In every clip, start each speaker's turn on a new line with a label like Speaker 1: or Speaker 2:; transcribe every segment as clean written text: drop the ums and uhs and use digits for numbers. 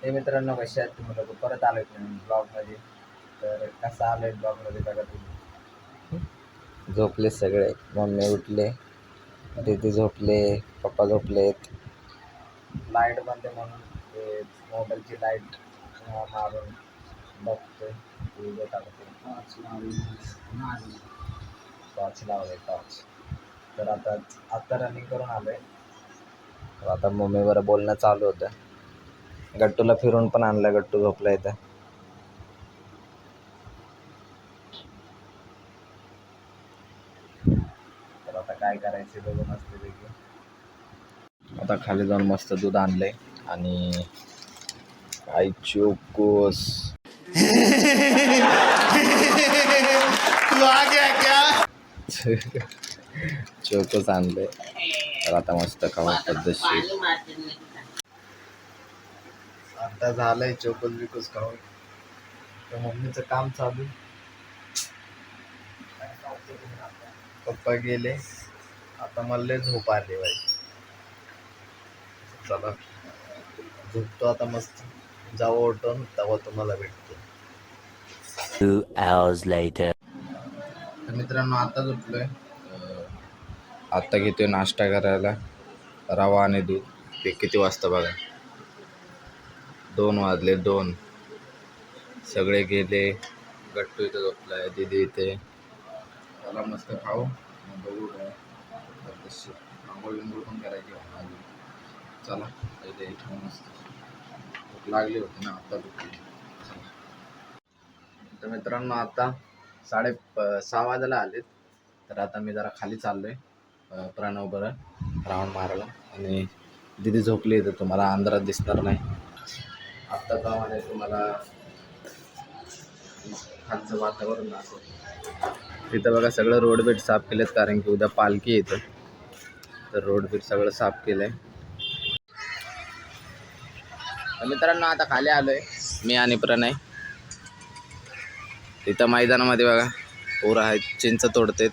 Speaker 1: हे मित्रांनो कसे आहेत तुम्ही लोक परत आलोय ब्लॉगमध्ये. तर कसा आलोय ब्लॉगमध्ये बघा तुम्ही. झोपले सगळे, मम्मी उठले, दीदी झोपले, पप्पा झोपलेत. लाईट बंद आहे म्हणून ते मोबाईलची लाईट मारून बघतोय. टॉर्च लावले टॉर्च. तर आता रनिंग करून आलोय. तर आता मम्मीवर बोलणं चालू होतं. गट्टूला फिरून पण आणलं, गट्टू झोपला इथं. तर आता काय करायचे बघून असते पैकी. आता खाली जाऊन मस्त दूध आणलंय आणि काय चोकोस चोकोस आणले. तर आता मस्त खाऊ पद्धतशीर. आता झालंय चोकोस बिकोस खाऊन. तर मम्मीचं काम चालू. पप्पा गेले, आता मला झोप आली बाई. चला झोपतो आता मस्त. जाऊ उठून तेव्हा तुम्हाला भेटतो.
Speaker 2: 2 hours later.
Speaker 1: तर मित्रांनो आता झोपलोय. आत्ता घेतोय नाश्ता करायला, रवा आणि दूध. ते किती वाजता बघा, 2 वाजले 2. सगळे गेले. गट्टू इथं झोपलाय, दीदी इथे. त्याला मस्त खाऊ बघू काय आंघोळ विंघोळ पण करायची अजून. चला पहिले इथं मस्त भूक लागली होती ना, आता झोपली. तर मित्रांनो आता 6:30 वाजायला आलेत. तर आता मी जरा खाली चाललोय प्रणव बरं राऊंड मारायला. आणि दिदी झोपली तर तुम्हाला अंधारात दिसणार नाही. आत्ता प्रमाणे तुम्हाला खालचं वातावरण दाखवतो. तिथं बघा सगळं रोडबीट साफ केलेत, कारण की उद्या पालखी येतं. तर रोडबीट सगळं साफ केलंय. तर मित्रांनो आता खाली आलोय मी आणि प्रणय. तिथं मैदानामध्ये बघा पोरं आहेत, चिंच तोडतेत.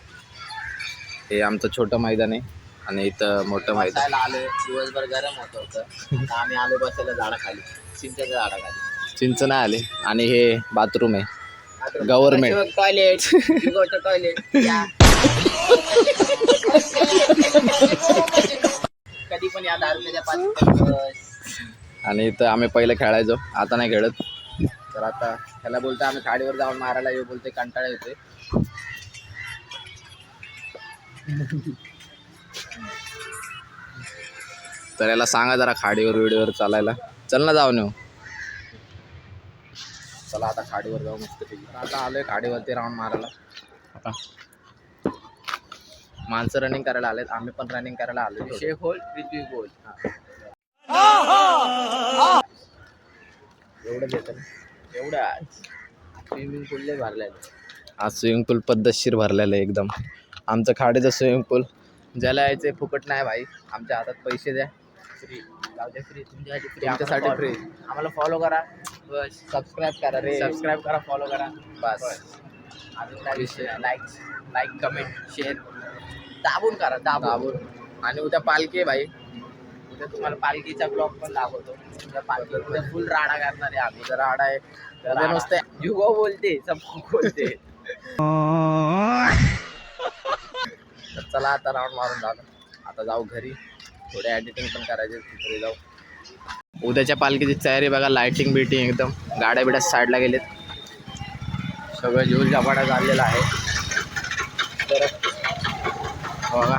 Speaker 1: हे आमचं छोटं मैदान आहे आणि इथं मोठं मैदान. आलोय दिवसभर गरम होतं. आम्ही आलो बसायला झाडाखाली, चिंचेच्या झाडाखाली. चिंच नाही आले. आणि हे बाथरूम आहे, गव्हर्नमेंट टॉयलेट. कधी पण या 10 रुपयाच्या 5. आणि इथं आम्ही पहिलं खेळायचो, आता नाही खेळत. तर आता ह्याला बोलतो आम्ही खाडीवर जाऊन मारायला येऊ, बोलते कंटाळा येते. तर याला सांगा जरा खाडीवर व्हिडिओवर चालायला. चल ना जाऊन येऊ. चला आता खाडीवर जाऊ मस्त पैकी. आता आलोय खाडीवरती राऊंड मारायला. आता माणसं रनिंग करायला आलेत, आम्ही पण रनिंग करायला आलो. शेख होल पृथ्वी गोल. एवढं घेतं एवढं. स्विमिंग पूल लय भरलेलं. आज स्विमिंग पूल पद्धतशीर भरलेलं आहे एकदम. आमचं खाडीचं स्विमिंग पूल. ज्याला यायचे फुकट नाही भाई, आमच्या हातात पैसे द्या. फ्री फ्री तुमच्यासाठी फ्री. आम्हाला फॉलो करा बस, सबस्क्राईब करा रे, सबस्क्राईब करा, फॉलो करा बस. अजून काय विषय, लाईक कमेंट शेअर दाबून करा, दाबून. आणि उद्या पालखी आहे भाई. उद्या तुम्हाला पालखीचा ब्लॉग पण दाखवतो. उद्या पालखी, उद्या फुल राडा करणार आहे आम्ही. जर राडा आहे उद्या नुसते युगो बोलते सब बोलते. तर चला आता राऊंड मारून झालं, आता जाऊ घरी. थोडे एडिटिंग पण करायचे, तिकडे जाऊ. उद्याच्या पालखीची तयारी बघा, लाइटिंग बिटिंग एकदम. गाड्या बिड्या साईडला गेलेत, सगळं झूल झपाटा झालेला आहे. तर बघा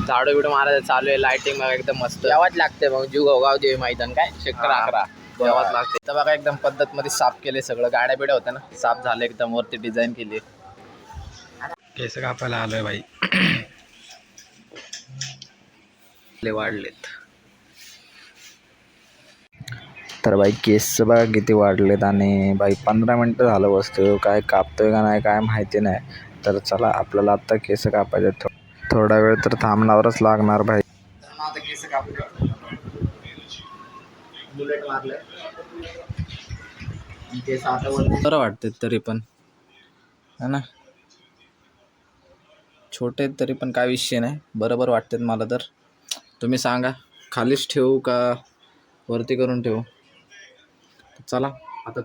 Speaker 1: झाडू बिडू मारायचं चालू आहे, लाइटिंग बघा एकदम मस्त. यावंच लागते मग, जीव गाव देवी मैदान काय सेक्टर 11 यावंच लागते. तर बघा एकदम पद्धतमध्ये साफ केले सगळं. गाड्या बिड्या होत्या ना, साफ झालं एकदम. वरती डिझाईन केली. केस कापायला आलोय भाई. वाढलेत तर बाई केस बघा किती वाढलेत. आणि बाई 15 मिनटं झालं बसतोय, काय कापतोय का नाही काय माहिती नाही. तर चला आपल्याला आत्ता केस कापायचे. थोडा वेळ तर थांबणारच लागणार भाई. आता केस कापले, बुलेट मारले, केस आता बरं वाटते तरी पण है ना. छोटे तरी पण काय विषय नाही, बरोबर वाटतात मला. तर तुम्ही सांगा खालीच ठेवू का वरती करून ठेवू. चला आता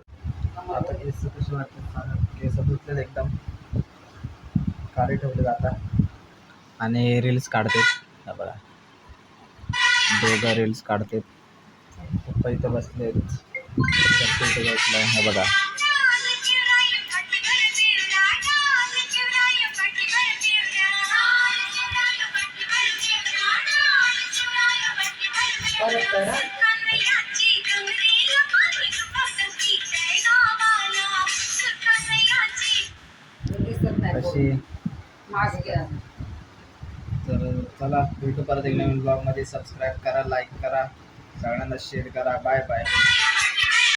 Speaker 1: केस कसे वाटतात, केस धुतलेत एकदम, काळे ठेवले जातात आणि रील्स काढते. हा बघा दोघं रील्स काढते. पप्पा इथं बसलेत, इथं बसलाय. हा बघा अशी. तर चला भेटू परत एक नवीन ब्लॉगमध्ये. सबस्क्राईब करा, लाईक करा, सगळ्यांना शेअर करा. Bye bye.